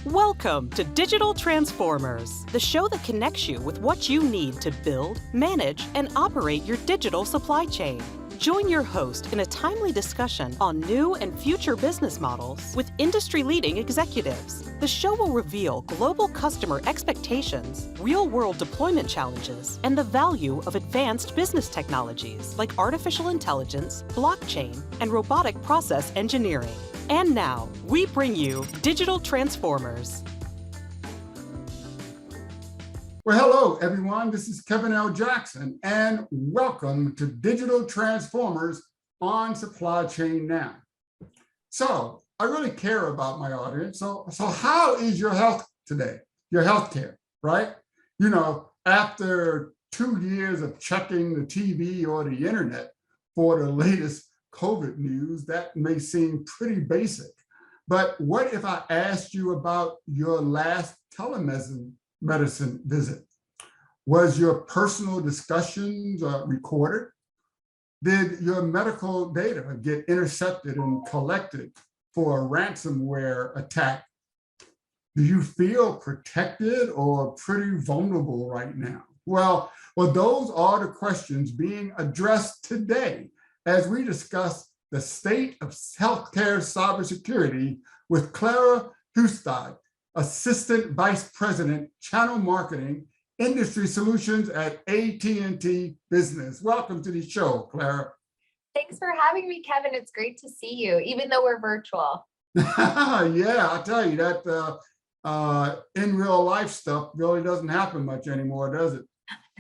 Welcome to Digital Transformers, the show that connects you with what you need to build, manage, and operate your digital supply chain. Join your host in a timely discussion on new and future business models with industry-leading executives. The show will reveal global customer expectations, real-world deployment challenges, and the value of advanced business technologies like artificial intelligence, blockchain, and robotic process engineering. And now, we bring you Digital Transformers. Well, hello, everyone. This is Kevin L. Jackson, and welcome to Digital Transformers on Supply Chain Now. So, I really care about my audience. So how is your health today? Your healthcare, right? You know, after 2 years of checking the TV or the internet for the latest COVID news, that may seem pretty basic. But what if I asked you about your last telemedicine visit? Was your personal discussions recorded? Did your medical data get intercepted and collected for a ransomware attack? Do you feel protected or pretty vulnerable right now? Well, those are the questions being addressed today as we discuss the state of healthcare cybersecurity with Clara Hustad, Assistant Vice President, Channel Marketing, Industry Solutions at AT&T Business. Welcome to the show, Clara. Thanks for having me, Kevin. It's great to see you, even though we're virtual. Yeah, I'll tell you that in real life stuff really doesn't happen much anymore, does it?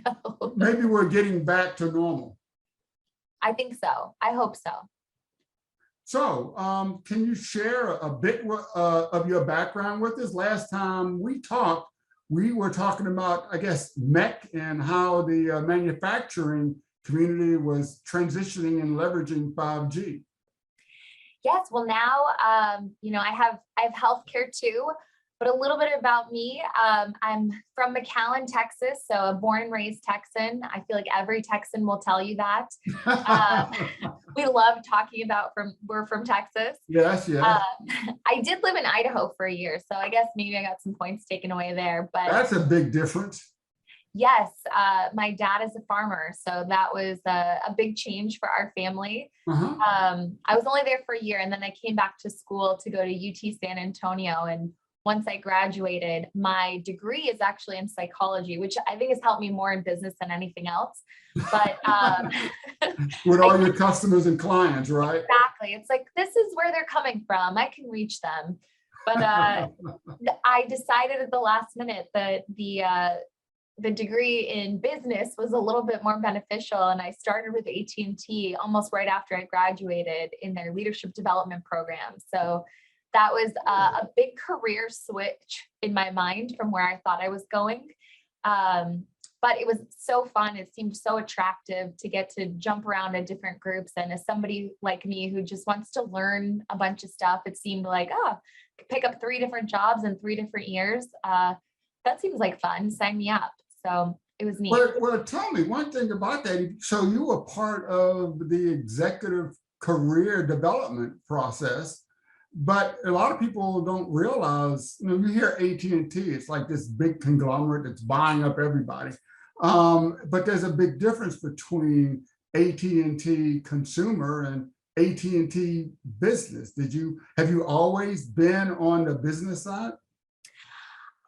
No. Maybe we're getting back to normal. I think so. I hope so. So can you share a bit of your background with us? Last time we talked, we were talking about, I guess, MEC and how the manufacturing community was transitioning and leveraging 5G. Yes. Well, now, I have healthcare too, but a little bit about me. I'm from McAllen, Texas, so a born and raised Texan. I feel like every Texan will tell you that. We love talking about we're from Texas. Yes, yes. I did live in Idaho for a year, so I guess maybe I got some points taken away there. But that's a big difference. Yes, my dad is a farmer, so that was a big change for our family. I was only there for a year, and then I came back to school to go to UT San Antonio. And once I graduated, my degree is actually in psychology, which I think has helped me more in business than anything else. But with all your customers and clients, right? Exactly. It's like, this is where they're coming from. I can reach them. But I decided at the last minute that the degree in business was a little bit more beneficial. And I started with AT&T almost right after I graduated in their leadership development program. So that was a big career switch in my mind from where I thought I was going. But it was so fun. It seemed so attractive to get to jump around in different groups. And as somebody like me who just wants to learn a bunch of stuff, it seemed like, pick up 3 different jobs in 3 different years. That seems like fun. Sign me up. So it was neat. Well, tell me one thing about that. So you were part of the executive career development process, but a lot of people don't realize, you hear AT&T, it's like this big conglomerate that's buying up everybody. But there's a big difference between AT&T consumer and AT&T business. Have you always been on the business side?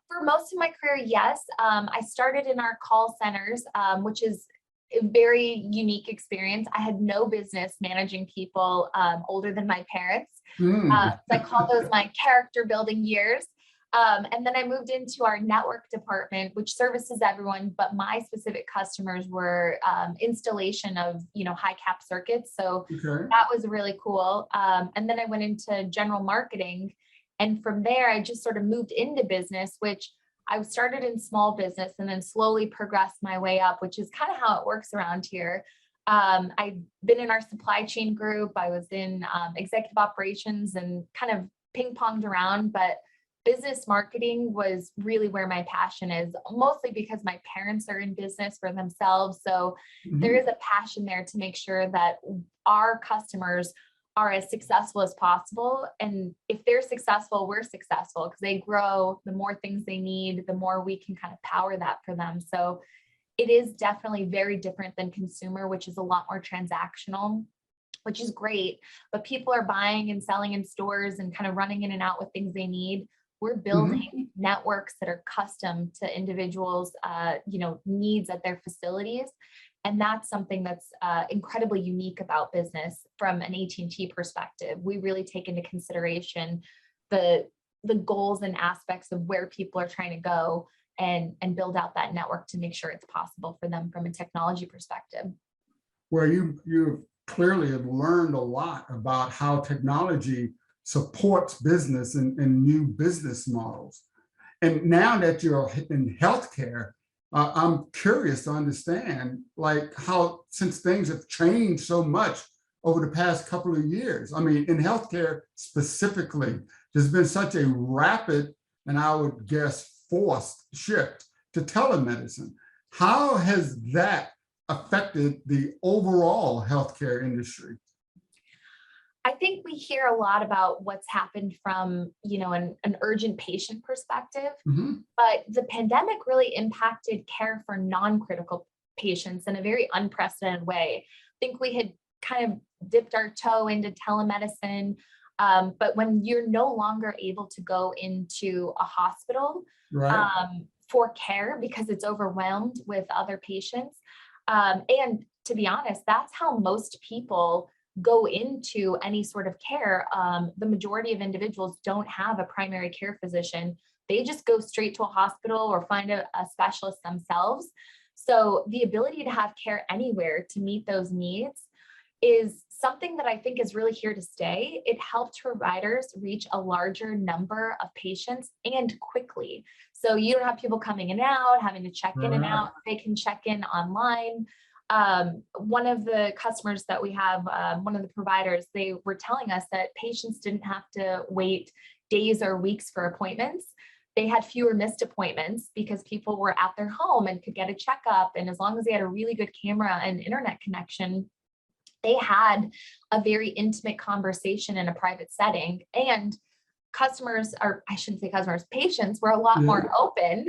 For most of my career, yes. I started in our call centers, which is a very unique experience. I had no business managing people older than my parents. So I call those my character building years. And then I moved into our network department, which services everyone, but my specific customers were installation of, high cap circuits. So that was really cool. And then I went into general marketing. And from there, I just sort of moved into business, which I started in small business and then slowly progressed my way up, which is kind of how it works around here. I've been in our supply chain group. I was in executive operations and kind of ping-ponged around, but business marketing was really where my passion is, mostly because my parents are in business for themselves. So there is a passion there to make sure that our customers are as successful as possible. And if they're successful, we're successful, because they grow, the more things they need, the more we can kind of power that for them. So it is definitely very different than consumer, which is a lot more transactional, which is great, but people are buying and selling in stores and kind of running in and out with things they need. We're building networks that are custom to individuals, needs at their facilities. And that's something that's incredibly unique about business from an AT&T perspective. We really take into consideration the goals and aspects of where people are trying to go, and build out that network to make sure it's possible for them from a technology perspective. Well, you clearly have learned a lot about how technology supports business and new business models. And now that you're in healthcare, I'm curious to understand, like, how, since things have changed so much over the past couple of years. I mean, in healthcare specifically, there's been such a rapid, and I would guess forced shift to telemedicine. How has that affected the overall healthcare industry? I think we hear a lot about what's happened from, an urgent patient perspective, but the pandemic really impacted care for non-critical patients in a very unprecedented way. I think we had kind of dipped our toe into telemedicine, but when you're no longer able to go into a hospital for care because it's overwhelmed with other patients, and to be honest, that's how most people go into any sort of care. The majority of individuals don't have a primary care physician. They just go straight to a hospital or find a specialist themselves. So the ability to have care anywhere to meet those needs is something that I think is really here to stay. It helped providers reach a larger number of patients and quickly. So you don't have people coming in and out, having to check in and out. They can check in online. One of the customers that we have, one of the providers, they were telling us that patients didn't have to wait days or weeks for appointments. They had fewer missed appointments because people were at their home and could get a checkup. And as long as they had a really good camera and internet connection, they had a very intimate conversation in a private setting. And customers, or I shouldn't say customers, patients were a lot more open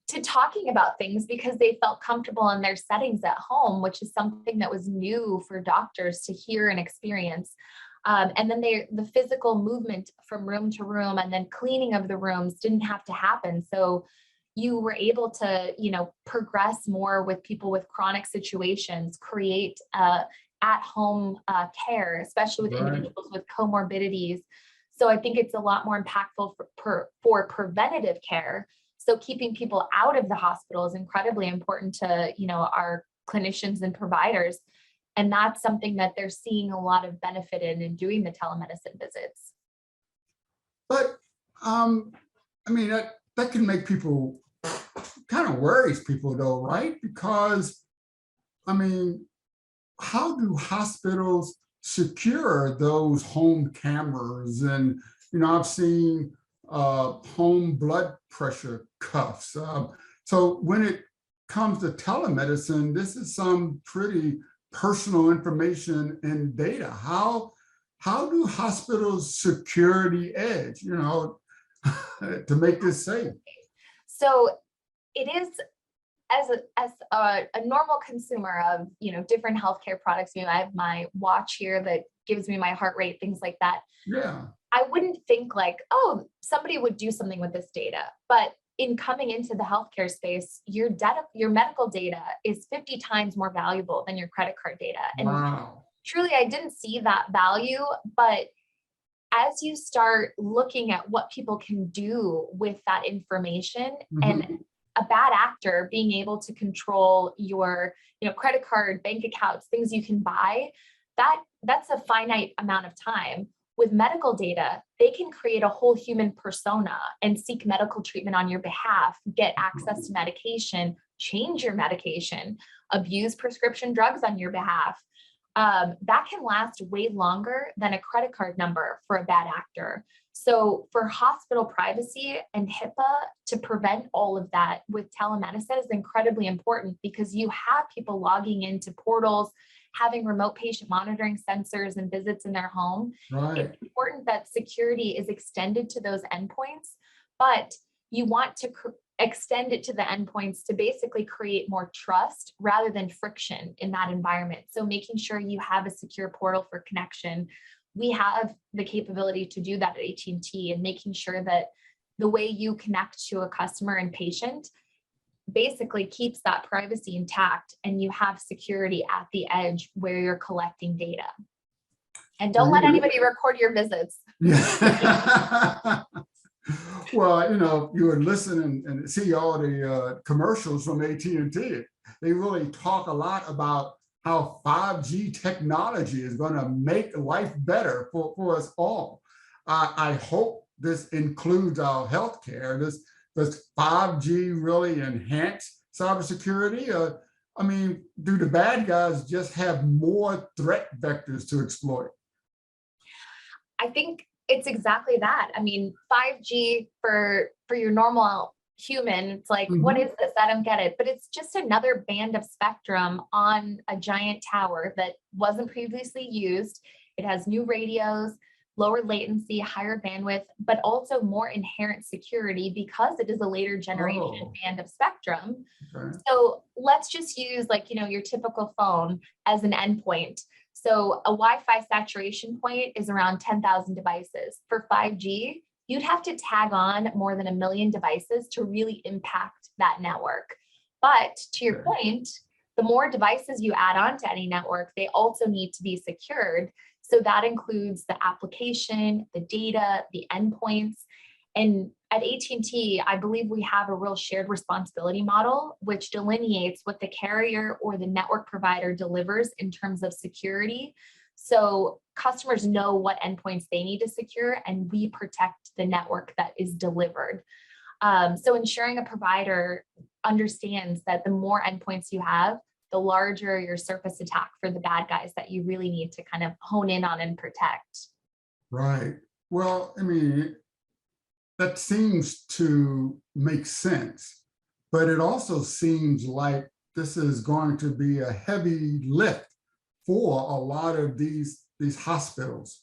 to talking about things because they felt comfortable in their settings at home, which is something that was new for doctors to hear and experience. And then the physical movement from room to room and then cleaning of the rooms didn't have to happen. So you were able to, progress more with people with chronic situations, create at-home care, especially with individuals with comorbidities. So I think it's a lot more impactful for preventative care. So keeping people out of the hospital is incredibly important to, our clinicians and providers. And that's something that they're seeing a lot of benefit in doing the telemedicine visits. But, that can make people, kind of worries people though, right? Because, how do hospitals secure those home cameras? And, I've seen home blood pressure cuffs. So when it comes to telemedicine, this is some pretty personal information and data. How do hospitals secure the edge, to make this safe? So it is, as a normal consumer of different healthcare products, I have my watch here that gives me my heart rate, things like that. Yeah. I wouldn't think like, oh, somebody would do something with this data. But in coming into the healthcare space, your medical data is 50 times more valuable than your credit card data. And truly, I didn't see that value. But as you start looking at what people can do with that information, and a bad actor being able to control your credit card, bank accounts, things you can buy, that's a finite amount of time. With medical data, they can create a whole human persona and seek medical treatment on your behalf, get access to medication, change your medication, abuse prescription drugs on your behalf. That can last way longer than a credit card number for a bad actor. So for hospital privacy and HIPAA to prevent all of that with telemedicine is incredibly important, because you have people logging into portals, having remote patient monitoring sensors and visits in their home. Right. It's important that security is extended to those endpoints, but you want to extend it to the endpoints to basically create more trust rather than friction in that environment. So making sure you have a secure portal for connection. We have the capability to do that at AT&T, and making sure that the way you connect to a customer and patient basically keeps that privacy intact, and you have security at the edge where you're collecting data. And don't let anybody record your visits. Yeah. Well, you would listen and see all the commercials from AT&T. They really talk a lot about how 5G technology is going to make life better for us all. I hope this includes our healthcare. Does 5G really enhance cybersecurity? I mean, do the bad guys just have more threat vectors to exploit? I think it's exactly that. I mean, 5G for your normal human, it's like, what is this? I don't get it. But it's just another band of spectrum on a giant tower that wasn't previously used. It has new radios, lower latency, higher bandwidth, but also more inherent security because it is a later generation band of spectrum. Okay. So let's just use your typical phone as an endpoint. So a Wi-Fi saturation point is around 10,000 devices. For 5G, you'd have to tag on more than 1 million devices to really impact that network. But to your point, the more devices you add on to any network, they also need to be secured. So that includes the application, the data, the endpoints. And at AT&T, I believe we have a real shared responsibility model, which delineates what the carrier or the network provider delivers in terms of security. So customers know what endpoints they need to secure, and we protect the network that is delivered. So ensuring a provider understands that the more endpoints you have, the larger your surface attack for the bad guys that you really need to kind of hone in on and protect. Right. Well, I mean, that seems to make sense, but it also seems like this is going to be a heavy lift for a lot of these hospitals.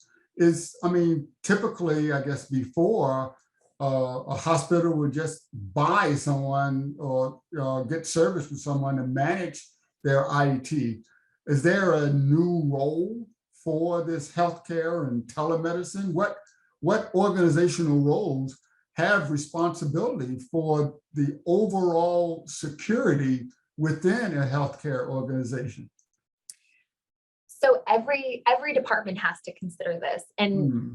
Typically, I guess before, a hospital would just buy someone or get service from someone to manage their IT. Is there a new role for this healthcare and telemedicine? What organizational roles have responsibility for the overall security within a healthcare organization? So every department has to consider this, and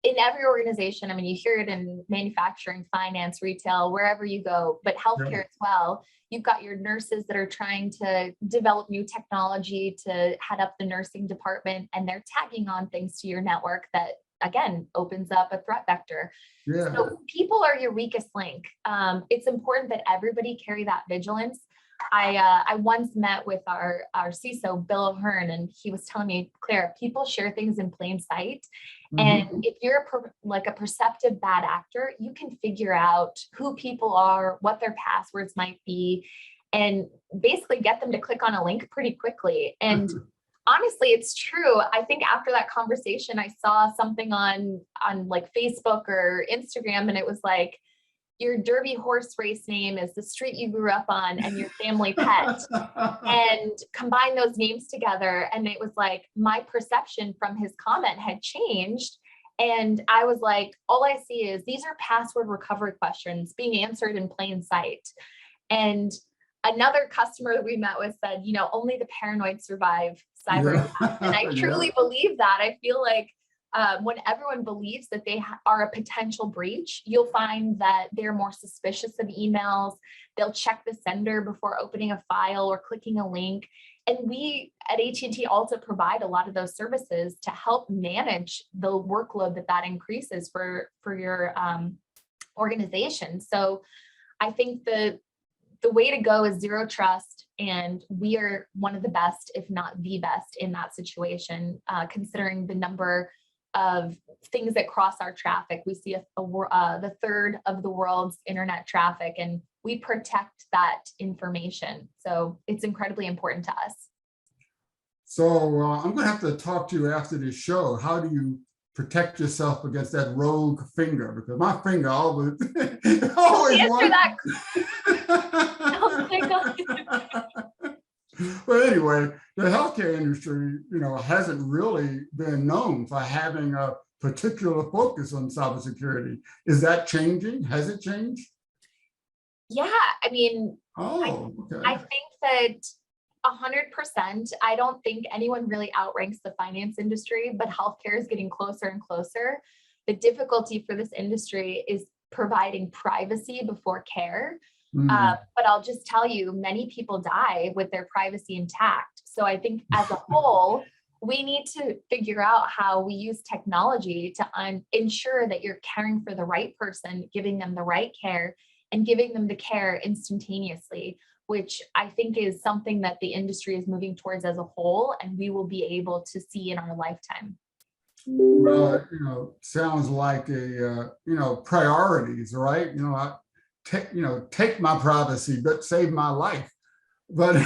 in every organization, you hear it in manufacturing, finance, retail, wherever you go, but healthcare as well. You've got your nurses that are trying to develop new technology to head up the nursing department, and they're tagging on things to your network that, again, opens up a threat vector. Yeah. So people are your weakest link. It's important that everybody carry that vigilance. I once met with our CISO, Bill O'Hearn, and he was telling me, Clara, people share things in plain sight. And if you're a perceptive bad actor, you can figure out who people are, what their passwords might be, and basically get them to click on a link pretty quickly. And honestly, it's true. I think after that conversation, I saw something on Facebook or Instagram, and it was like, your Derby horse race name is the street you grew up on and your family pet, and combine those names together. And it was like, my perception from his comment had changed. And I was like, all I see is these are password recovery questions being answered in plain sight. And another customer that we met with said, only the paranoid survive cyber attacks. And I truly believe that. I feel like when everyone believes that they are a potential breach, you'll find that they're more suspicious of emails. They'll check the sender before opening a file or clicking a link. And we at AT&T also provide a lot of those services to help manage the workload that increases for your organization. So I think the way to go is zero trust, and we are one of the best, if not the best, in that situation, considering the number of things that cross our traffic. We see the third of the world's internet traffic, and we protect that information. So it's incredibly important to us. So I'm going to have to talk to you after this show. How do you protect yourself against that rogue finger? Because my finger always, always Answer wants. that. Oh my God. But anyway, the healthcare industry, hasn't really been known for having a particular focus on cybersecurity. Is that changing? Has it changed? Yeah, I mean, Oh, I okay. think that 100%. I don't think anyone really outranks the finance industry, but healthcare is getting closer and closer. The difficulty for this industry is providing privacy before care. Hmm. But I'll just tell you, many people die with their privacy intact. So I think as a whole, we need to figure out how we use technology to ensure that you're caring for the right person, giving them the right care, and giving them the care instantaneously, which I think is something that the industry is moving towards as a whole, and we will be able to see in our lifetime. Well, sounds like priorities, right? I take my privacy, but save my life. But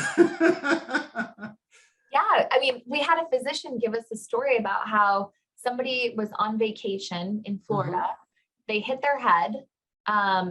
Yeah, I mean, we had a physician give us a story about how somebody was on vacation in Florida. They hit their head.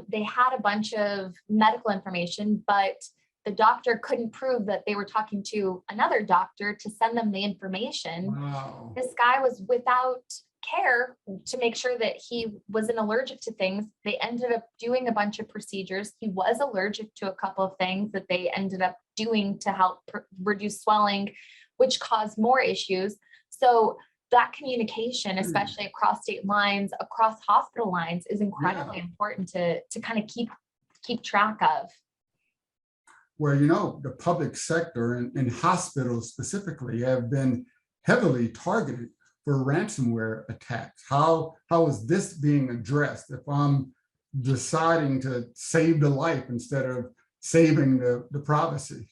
They had a bunch of medical information, but the doctor couldn't prove that they were talking to another doctor to send them the information. wow. This guy was without care to make sure that he wasn't allergic to things. They ended up doing a bunch of procedures. He was allergic to a couple of things that they ended up doing to help reduce swelling, which caused more issues. So that communication, especially across state lines, across hospital lines, is incredibly important to kind of keep track of. Well, the public sector and hospitals specifically have been heavily targeted for ransomware attacks. How is this being addressed if I'm deciding to save the life instead of saving the privacy?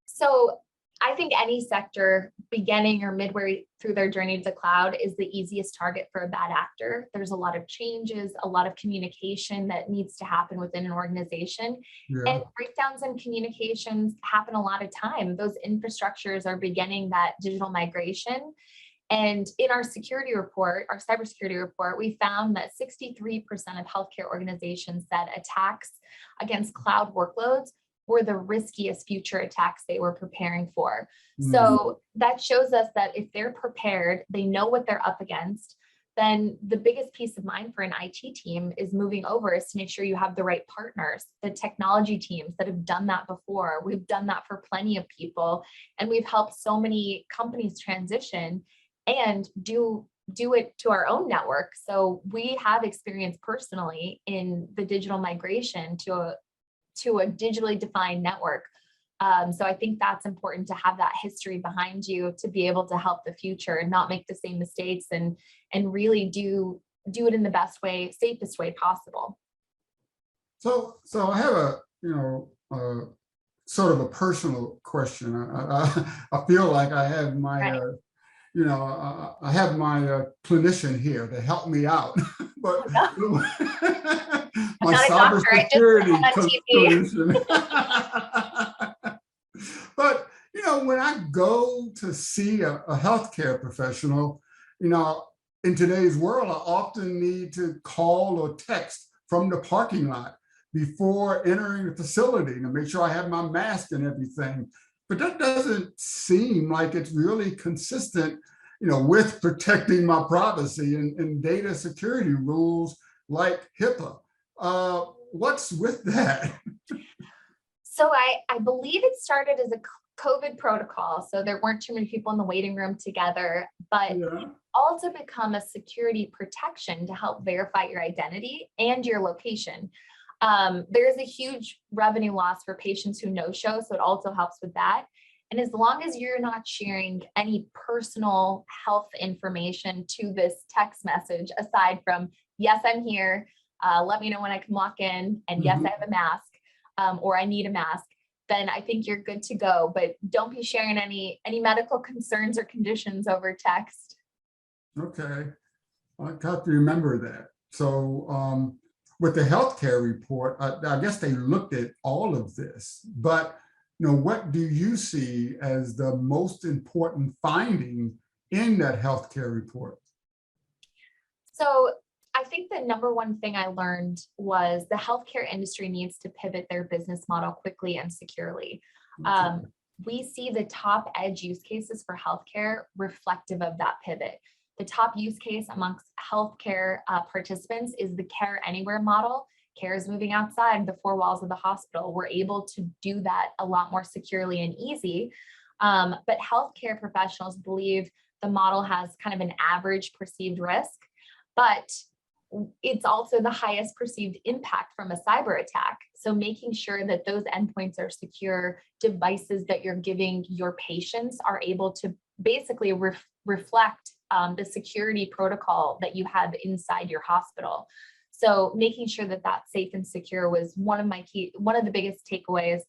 So I think any sector beginning or midway through their journey to the cloud is the easiest target for a bad actor. There's a lot of changes, a lot of communication that needs to happen within an organization. Yeah. And breakdowns in communications happen a lot of time. Those infrastructures are beginning that digital migration. And in our security report, our cybersecurity report, we found that 63% of healthcare organizations said attacks against cloud workloads were the riskiest future attacks they were preparing for. So that shows us that if they're prepared, they know what they're up against, then the biggest peace of mind for an IT team is moving over is to make sure you have the right partners, the technology teams that have done that before. We've done that for plenty of people, and we've helped so many companies transition and do it to our own network. So we have experience personally in the digital migration to a digitally defined network. So I think that's important to have that history behind you to be able to help the future and not make the same mistakes and really do it in the best way, safest way possible. So I have sort of a personal question. I feel like I have my Right. I have my clinician here to help me out, but my I'm not a doctor, I just cybersecurity on TV. clinician. But when I go to see a healthcare professional, in today's world, I often need to call or text from the parking lot before entering the facility to make sure I have my mask and everything. But that doesn't seem like it's really consistent, with protecting my privacy and data security rules like HIPAA. What's with that? So I believe it started as a COVID protocol. So there weren't too many people in the waiting room together, but also become a security protection to help verify your identity and your location. There's a huge revenue loss for patients who no-show, so it also helps with that. And as long as you're not sharing any personal health information to this text message, aside from, yes, I'm here, let me know when I can walk in, and yes, I have a mask, or I need a mask, then I think you're good to go. But don't be sharing any medical concerns or conditions over text. Okay, I got to remember that. So with the healthcare report, I guess they looked at all of this, but what do you see as the most important finding in that healthcare report? So I think the number one thing I learned was the healthcare industry needs to pivot their business model quickly and securely. We see the top edge use cases for healthcare reflective of that pivot. The top use case amongst healthcare participants is the care anywhere model. Care is moving outside the four walls of the hospital. We're able to do that a lot more securely and easy. But healthcare professionals believe the model has kind of an average perceived risk, but it's also the highest perceived impact from a cyber attack. So making sure that those endpoints are secure, devices that you're giving your patients are able to basically reflect the security protocol that you have inside your hospital. So making sure that that's safe and secure was one of the biggest takeaways.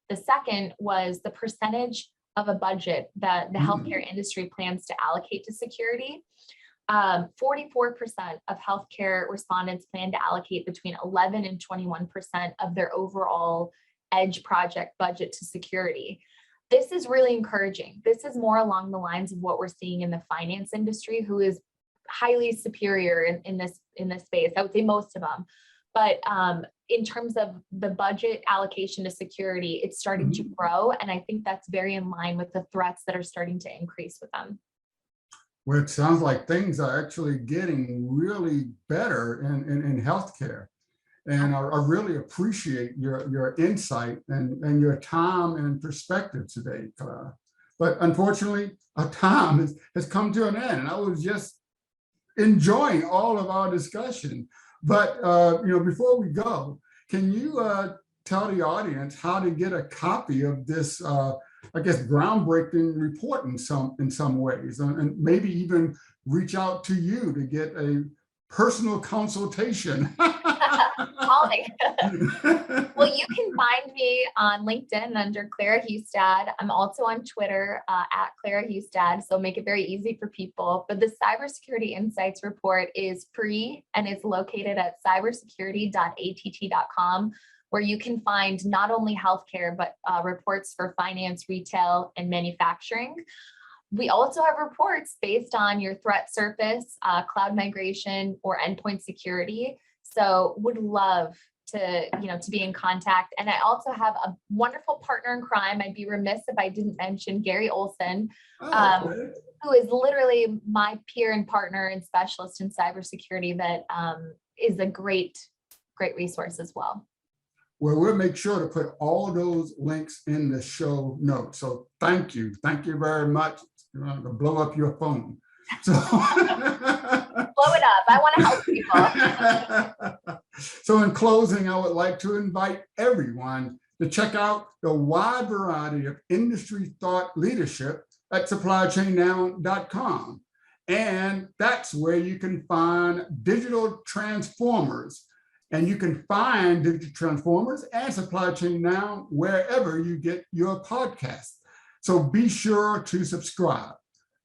The second was the percentage of a budget that the healthcare industry plans to allocate to security. 44% of healthcare respondents plan to allocate between 11 and 21% of their overall edge project budget to security. This is really encouraging. This is more along the lines of what we're seeing in the finance industry, who is highly superior in this space. I would say most of them. But in terms of the budget allocation to security, it's starting to grow. And I think that's very in line with the threats that are starting to increase with them. Well, it sounds like things are actually getting really better in healthcare. And I really appreciate your insight and your time and perspective today, Clara. But unfortunately, our time has come to an end. And I was just enjoying all of our discussion. But before we go, can you tell the audience how to get a copy of this groundbreaking report in some ways, and maybe even reach out to you to get a personal consultation? Call me. Well, you can find me on LinkedIn under Clara Hustad. I'm also on Twitter at Clara Hustad, so make it very easy for people. But the Cybersecurity Insights Report is free and it's located at cybersecurity.att.com, where you can find not only healthcare, but reports for finance, retail, and manufacturing. We also have reports based on your threat surface, cloud migration, or endpoint security. So would love to be in contact. And I also have a wonderful partner in crime. I'd be remiss if I didn't mention Gary Olson, who is literally my peer and partner and specialist in cybersecurity that is a great resource as well. Well, we'll make sure to put all those links in the show notes. So thank you. Thank you very much. You're going to blow up your phone. So blow it up. I want to help people. So in closing, I would like to invite everyone to check out the wide variety of industry thought leadership at supplychainnow.com. And that's where you can find digital transformers. And you can find Digital Transformers and Supply Chain Now wherever you get your podcasts. So be sure to subscribe.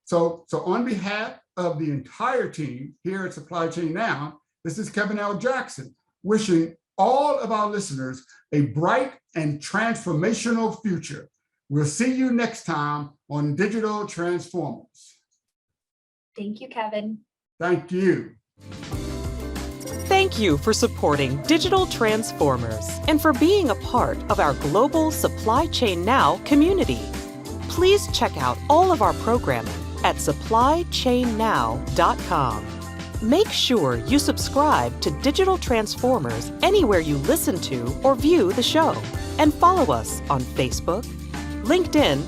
So on behalf of the entire team here at Supply Chain Now, this is Kevin L. Jackson, wishing all of our listeners a bright and transformational future. We'll see you next time on Digital Transformers. Thank you, Kevin. Thank you. Thank you for supporting Digital Transformers and for being a part of our global Supply Chain Now community. Please check out all of our programming at supplychainnow.com. Make sure you subscribe to Digital Transformers anywhere you listen to or view the show, and follow us on Facebook, LinkedIn,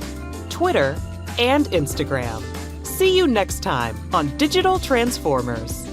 Twitter, and Instagram. See you next time on Digital Transformers.